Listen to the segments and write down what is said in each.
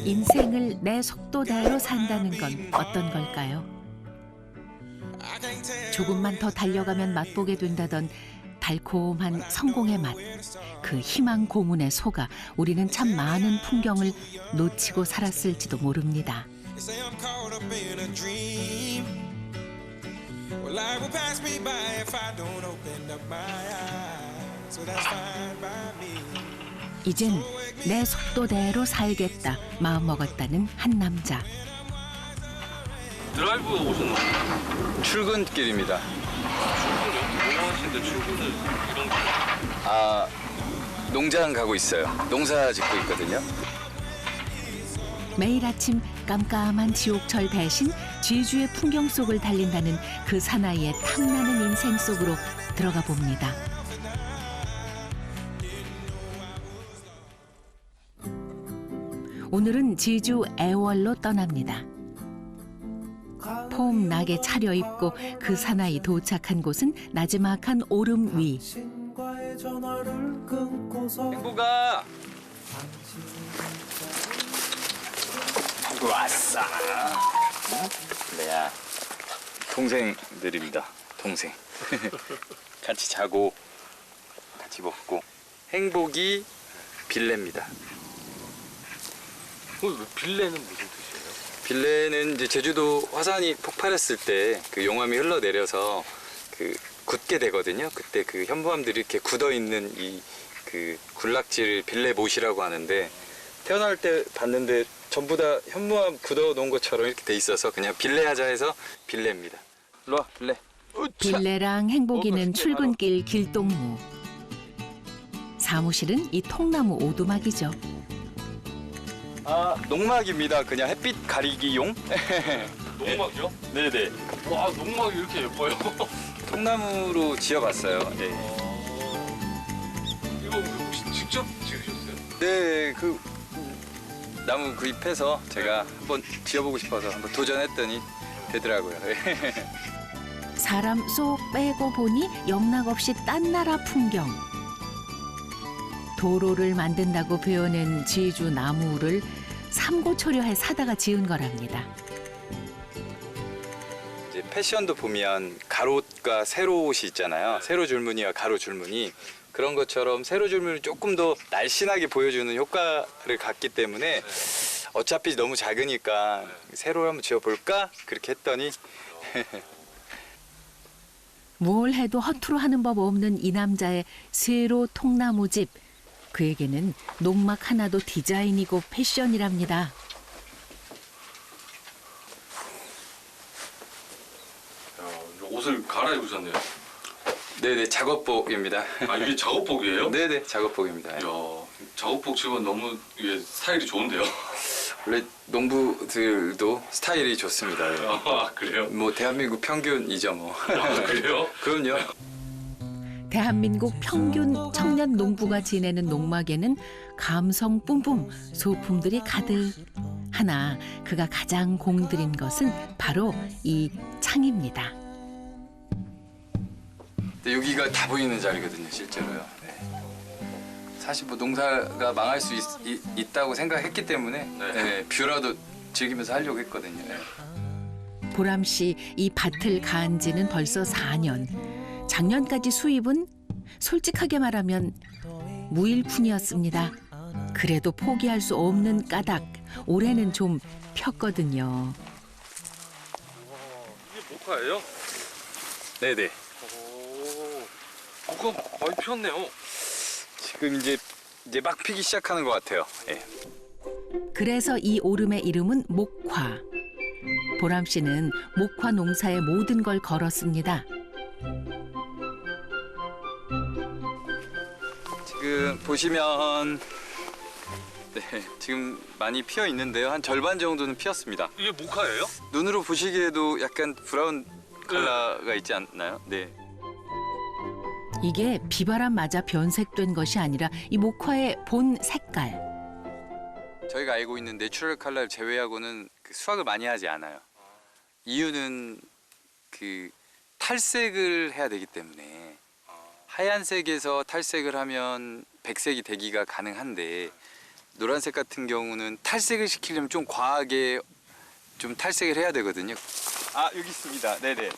인생을 내 속도대로 산다는 건 어떤 걸까요? 조금만 더 달려가면 맛보게 된다던 달콤한 성공의 맛, 그 희망 고문에 속아 우리는 참 많은 풍경을 놓치고 살았을지도 모릅니다. 이젠 내 속도대로 살겠다 마음먹었다는 한 남자. 드라이브 오셨나요? 출근길입니다. 출근 뭐 하시는데 출근을 이런 거? 아, 농장 가고 있어요. 농사 짓고 있거든요. 매일 아침 깜깜한 지옥철 대신 제주의 풍경 속을 달린다는 그 사나이의 탐나는 인생 속으로 들어가 봅니다. 오늘은 제주 애월로 떠납니다. 폼나게 차려입고 그 사나이 도착한 곳은 나지막한 오름 위. 행복아! 왔어. 내야 동생들입니다. 동생. 같이 자고 같이 먹고. 행복이 빌레입니다. 왜 빌레는 무슨 뜻이에요? 빌레는 이제 제주도 화산이 폭발했을 때 그 용암이 흘러내려서 그 굳게 되거든요. 그때 그 현무암들이 이렇게 굳어 있는 이 그 군락지를 빌레못이라고 하는데 태어날 때 봤는데 전부 다 현무암 굳어 놓은 것처럼 이렇게 돼 있어서 그냥 빌레하자 해서 빌레입니다. 일로 와, 빌레. 빌레랑 행복이는 출근길 길동무. 사무실은 이 통나무 오두막이죠. 아, 농막입니다. 그냥 햇빛 가리기용. 농막이요? 네네. 와, 농막이 이렇게 예뻐요. 통나무로 지어봤어요. 네. 이거 혹시 직접 지으셨어요? 네, 그 나무 구입해서 제가 한번 지어보고 싶어서 한번 도전했더니 되더라고요. 사람 쏙 빼고 보니 영락없이 딴 나라 풍경. 도로를 만든다고 베어낸 제주 나무를 삼고초려해 사다가 지은 거랍니다. 이제 패션도 보면 가롯과 세로옷이 있잖아요. 세로 줄무늬와 가로 줄무늬. 그런 것처럼 세로 줄무늬를 조금 더 날씬하게 보여주는 효과를 갖기 때문에 어차피 너무 작으니까 세로를 한번 지어볼까? 그렇게 했더니 뭘 해도 허투루 하는 법 없는 이 남자의 세로 통나무집. 그에게는 농막 하나도 디자인이고 패션이랍니다. 옷을 갈아입으셨네요. 네네, 작업복입니다. 아, 이게 작업복이에요? 네네, 작업복입니다. 이야, 작업복 지금 너무 이게 스타일이 좋은데요? 원래 농부들도 스타일이 좋습니다. 아, 그래요? 뭐 대한민국 평균이죠 뭐. 아, 그래요? 그럼요. 대한민국 평균 청년 농부가 지내는 농막에는 감성 뿜뿜 소품들이 가득. 하나 그가 가장 공들인 것은 바로 이 창입니다. 근데 여기가 다 보이는 자리거든요, 실제로요. 네. 사실 뭐 농사가 망할 수 있다고 생각했기 때문에 네, 뷰라도 즐기면서 하려고 했거든요. 네. 보람 씨 이 밭을 간 지는 벌써 4년. 작년까지 수입은 솔직하게 말하면 무일푼이었습니다. 그래도 포기할 수 없는 까닭. 올해는 좀 폈거든요. 이게 모카예요? 네네. 오, 모카 많이 피었네요. 지금 이제 막 피기 시작하는 것 같아요. 네. 그래서 이 오름의 이름은 목화. 보람 씨는 목화 농사의 모든 걸 걸었습니다. 지금 보시면 네, 지금 많이 피어 있는데요. 한 절반 정도는 피었습니다. 이게 모카예요? 눈으로 보시기에도 약간 브라운 컬러가 있지 않나요? 네. 이게 비바람 맞아 변색된 것이 아니라 이 목화의 본 색깔. 저희가 알고 있는 내추럴 컬러를 제외하고는 그 수확을 많이 하지 않아요. 이유는 그 탈색을 해야 되기 때문에 하얀색에서 탈색을 하면 백색이 되기가 가능한데 노란색 같은 경우는 탈색을 시키려면 좀 과하게 좀 탈색을 해야 되거든요. 아, 여기 있습니다. 네네.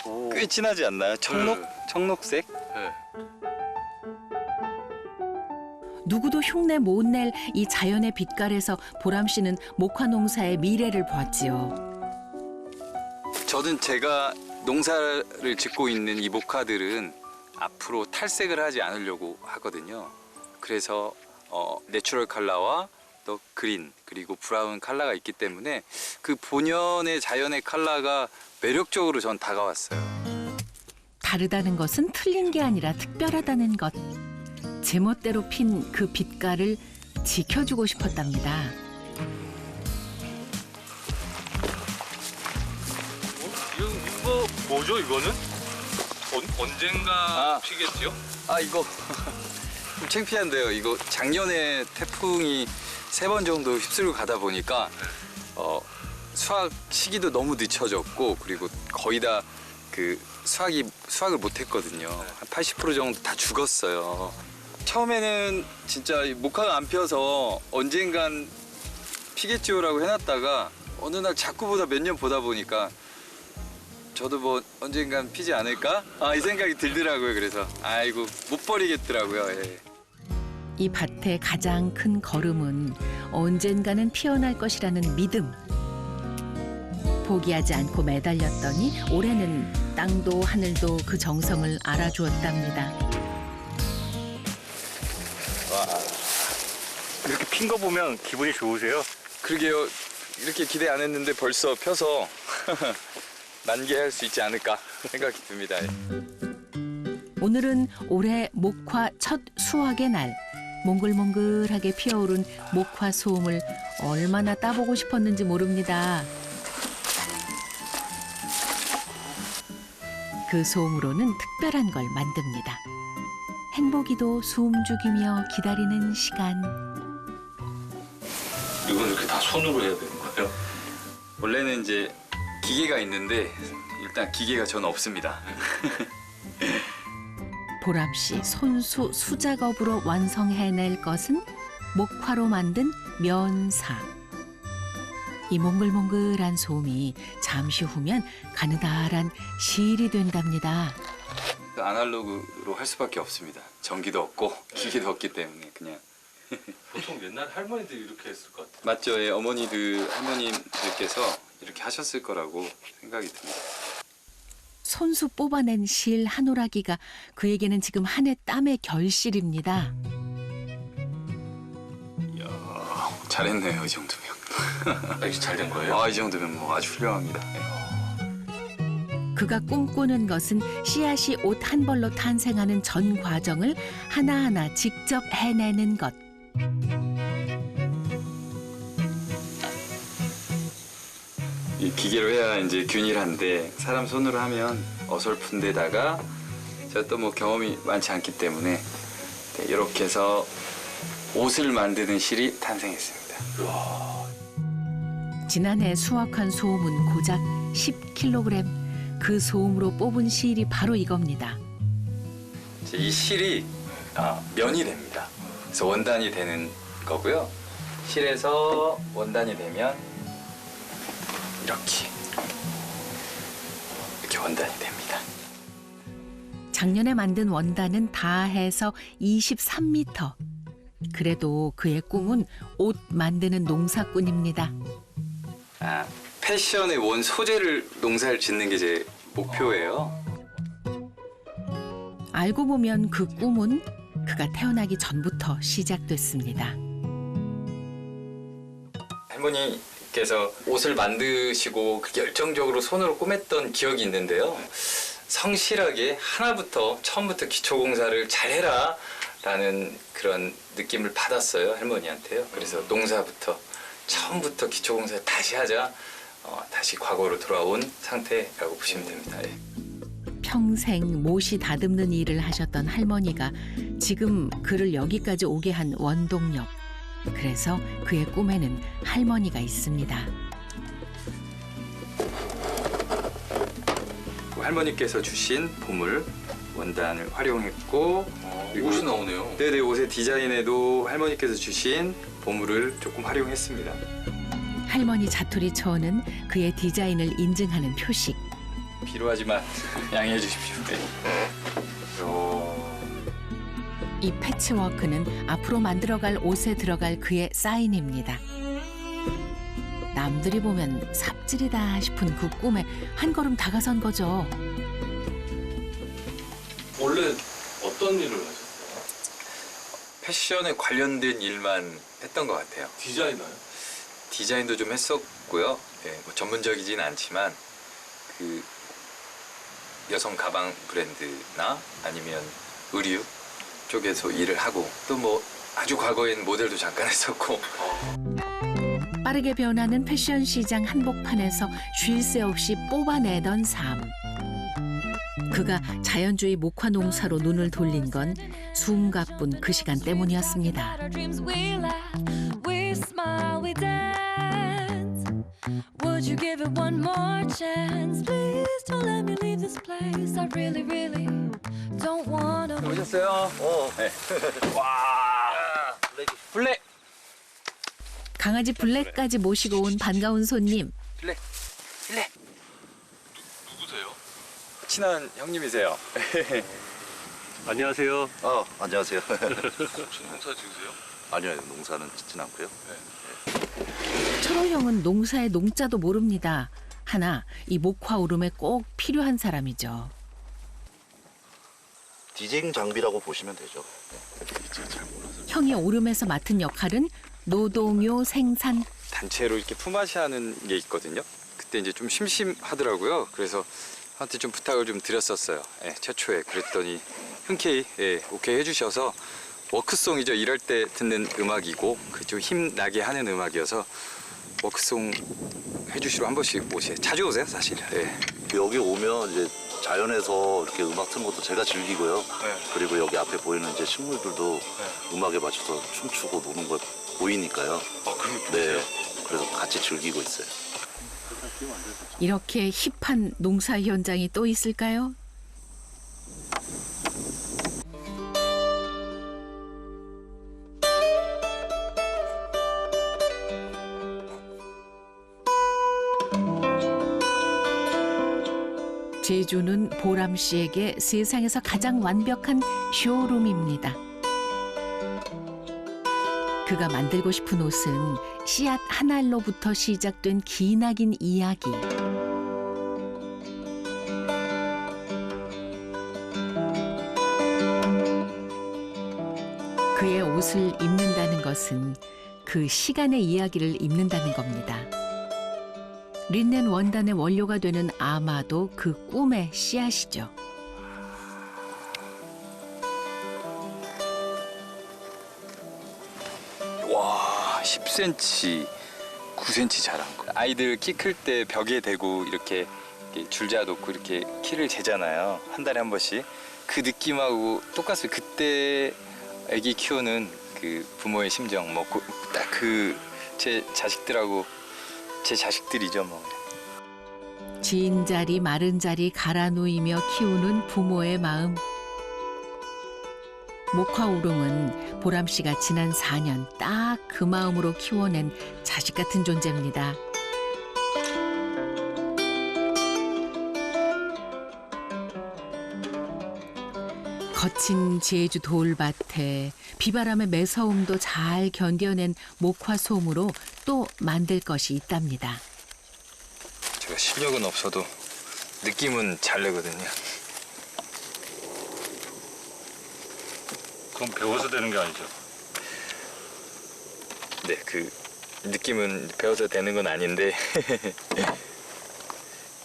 오. 꽤 진하지 않나요? 청록색? 네. 누구도 흉내 못 낼 이 자연의 빛깔에서 보람 씨는 목화 농사의 미래를 보았지요. 저는 제가 농사를 짓고 있는 이 목화들은 앞으로 탈색을 하지 않으려고 하거든요. 그래서 내추럴 컬러와 또 그린 그리고 브라운 컬러가 있기 때문에 그 본연의 자연의 컬러가 매력적으로 전 다가왔어요. 다르다는 것은 틀린 게 아니라 특별하다는 것. 제멋대로 핀 그 빛깔을 지켜주고 싶었답니다. 이거 뭐죠 이거는? 언젠가 아. 피겠지요? 아, 이거 좀 창피한데요. 이거 작년에 태풍이 3번 정도 휩쓸고 가다 보니까 수확 시기도 너무 늦춰졌고 그리고 거의 다 그 수확을 못했거든요. 한 80% 정도 다 죽었어요. 처음에는 진짜 이 목화가 안 펴서 언젠간 피겠지요라고 해놨다가 어느 날 자꾸 몇 년 보다 보니까 저도 뭐 언젠간 피지 않을까? 이 생각이 들더라고요. 그래서 아이고 못 버리겠더라고요. 예. 이 밭의 가장 큰 걸음은 언젠가는 피어날 것이라는 믿음. 포기하지 않고 매달렸더니 올해는 땅도 하늘도 그 정성을 알아주었답니다. 이렇게 핀 거 보면 기분이 좋으세요? 그러게요. 이렇게 기대 안 했는데 벌써 펴서 만개할 수 있지 않을까 생각이 듭니다. 예. 오늘은 올해 목화 첫 수확의 날. 몽글몽글하게 피어오른 목화 소음을 얼마나 따보고 싶었는지 모릅니다. 그 소음으로는 특별한 걸 만듭니다. 행복이도 숨죽이며 기다리는 시간. 이건 이렇게 다 손으로 해야 되는 거예요? 원래는 이제 기계가 있는데 일단 기계가 저는 없습니다. 보람 씨 손수 수작업으로 완성해낼 것은 목화로 만든 면사. 이 몽글몽글한 소음이 잠시 후면 가느다란 실이 된답니다. 아날로그로 할 수밖에 없습니다. 전기도 없고 기계도 없기 때문에 그냥. 보통 옛날 할머니들이 이렇게 했을 것 같아요. 맞죠? 예, 할머님들께서 이렇게 하셨을 거라고 생각이 듭니다. 손수 뽑아낸 실 한 오라기가 그에게는 지금 한 해 땀의 결실입니다. 이야, 잘했네요, 이 정도면. 이게 잘 된 거예요? 이 정도면 뭐 아주 훌륭합니다. 예. 그가 꿈꾸는 것은 씨앗이 옷 한 벌로 탄생하는 전 과정을 하나하나 직접 해내는 것. 이 기계로 해야 이제 균일한데 사람 손으로 하면 어설픈 데다가 제가 또 뭐 경험이 많지 않기 때문에 이렇게 해서 옷을 만드는 실이 탄생했습니다. 지난해 수확한 소음은 고작 10kg. 그 소음으로 뽑은 실이 바로 이겁니다. 이 실이 면이 됩니다. 그래서 원단이 되는 거고요. 실에서 원단이 되면 이렇게 원단이 됩니다. 작년에 만든 원단은 다 해서 23m. 그래도 그의 꿈은 옷 만드는 농사꾼입니다. 패션의 원 소재를 농사를 짓는 게 제 목표예요. 알고 보면 그 꿈은 그가 태어나기 전부터 시작됐습니다. 할머니께서 옷을 만드시고 열정적으로 손으로 꾸몄던 기억이 있는데요. 성실하게 하나부터 처음부터 기초공사를 잘해라 라는 그런 느낌을 받았어요. 할머니한테요. 그래서 농사부터 처음부터 기초공사를 다시 하자. 다시 과거로 돌아온 상태라고 보시면 됩니다. 예. 평생 못이 다듬는 일을 하셨던 할머니가 지금 그를 여기까지 오게 한 원동력. 그래서 그의 꿈에는 할머니가 있습니다. 할머니께서 주신 보물 원단을 활용했고 그리고 옷이 나오네요. 네네 옷의 디자인에도 할머니께서 주신 보물을 조금 활용했습니다. 할머니 자투리 초는 그의 디자인을 인증하는 표식. 비루하지만 양해해 주십시오. 네. 이 패치워크는 앞으로 만들어갈 옷에 들어갈 그의 사인입니다. 남들이 보면 삽질이다 싶은 그 꿈에 한 걸음 다가선 거죠. 원래 어떤 일을 하셨어요? 패션에 관련된 일만 했던 것 같아요. 디자이너요? 디자인도 좀 했었고요. 예, 뭐 전문적이진 않지만 그 여성 가방 브랜드나 아니면 의류 쪽에서 일을 하고 또 뭐 아주 과거엔 모델도 잠깐 했었고 빠르게 변하는 패션 시장 한복판에서 쉴 새 없이 뽑아내던 삶. 그가 자연주의 목화 농사로 눈을 돌린 건 숨가쁜 그 시간 때문이었습니다. Would you give it one more chance? Please don't let me leave this place. I really, really don't wanna. 오셨어요? 네. 와 블랙 강아지 블랙까지 모시고 온 반가운 손님. 블랙 누구세요? 친한 형님이세요. 안녕하세요. 안녕하세요. 혹시 농사 지으세요? 아니요, 농사는 짓진 않고요. 철호 형은 농사의 농자도 모릅니다. 하나 이 목화 오름에 꼭 필요한 사람이죠. 디제잉 장비라고 보시면 되죠. 형이 오름에서 맡은 역할은 노동요 생산. 단체로 이렇게 품앗이 하는 게 있거든요. 그때 이제 좀 심심하더라고요. 그래서 한테 좀 부탁을 좀 드렸었어요. 예, 최초에 그랬더니 흔쾌히 오케이 해주셔서 워크송이죠. 일할 때 듣는 음악이고 좀 힘나게 하는 음악이어서 워크송 해주시러 한 번씩 오세요. 자주 오세요, 사실. 예. 여기 오면 이제 자연에서 이렇게 음악 트는 것도 제가 즐기고요. 그리고 여기 앞에 보이는 이제 식물들도 음악에 맞춰서 춤추고 노는 거 보이니까요. 네, 그래서 같이 즐기고 있어요. 이렇게 힙한 농사 현장이 또 있을까요? 제주는 보람 씨에게 세상에서 가장 완벽한 쇼룸입니다. 그가 만들고 싶은 옷은 씨앗 한 알로부터 시작된 기나긴 이야기. 그의 옷을 입는다는 것은 그 시간의 이야기를 입는다는 겁니다. 린넨 원단의 원료가 되는 아마도 그 꿈의 씨앗이죠. 와, 10cm, 9cm 자란 거. 아이들 키 클 때 벽에 대고 이렇게 줄자 놓고 이렇게 키를 재잖아요. 한 달에 한 번씩. 그 느낌하고 똑같아요. 그때 아기 키우는 그 부모의 심정, 뭐 딱 그 제 자식들하고 제 자식들이죠, 뭐. 진 자리 마른 자리 갈아 누이며 키우는 부모의 마음. 목화 우롱은 보람 씨가 지난 4년 딱 그 마음으로 키워낸 자식 같은 존재입니다. 거친 제주 돌밭에 비바람의 매서움도 잘 견뎌낸 목화 솜으로 또 만들 것이 있답니다. 제가 실력은 없어도 느낌은 잘 내거든요. 그럼 배워서 되는 게 아니죠. 네, 그 느낌은 배워서 되는 건 아닌데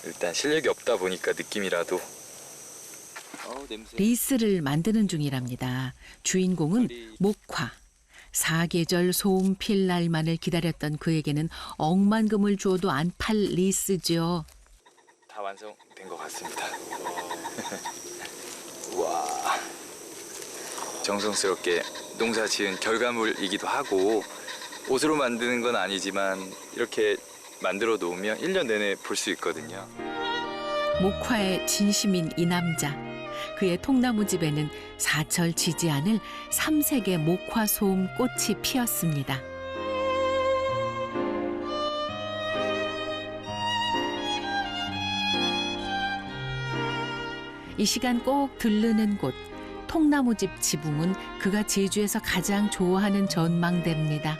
일단 실력이 없다 보니까 느낌이라도. 냄새. 리스를 만드는 중이랍니다. 주인공은 목화. 사계절 소음 필 날만을 기다렸던 그에게는 억만금을 주어도 안 팔 리스죠. 다 완성된 것 같습니다. 와, 정성스럽게 농사 지은 결과물이기도 하고 옷으로 만드는 건 아니지만 이렇게 만들어 놓으면 1년 내내 볼 수 있거든요. 목화의 진심인 이 남자. 그의 통나무 집에는 사철 지지 않을 삼색의 목화소음 꽃이 피었습니다. 이 시간 꼭 들르는 곳, 통나무집 지붕은 그가 제주에서 가장 좋아하는 전망대입니다.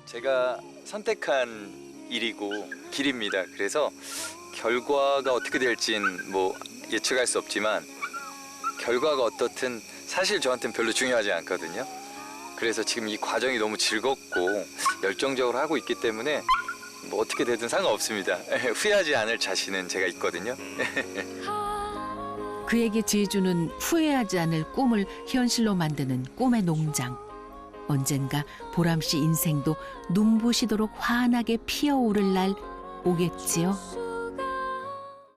제가 선택한 일이고 길입니다. 그래서 결과가 어떻게 될진 뭐 예측할 수 없지만 결과가 어떻든 사실 저한테는 별로 중요하지 않거든요. 그래서 지금 이 과정이 너무 즐겁고 열정적으로 하고 있기 때문에 뭐 어떻게 되든 상관없습니다. 후회하지 않을 자신은 제가 있거든요. 그에게 제주는 후회하지 않을 꿈을 현실로 만드는 꿈의 농장. 언젠가 보람 씨 인생도 눈부시도록 환하게 피어오를 날 오겠지요.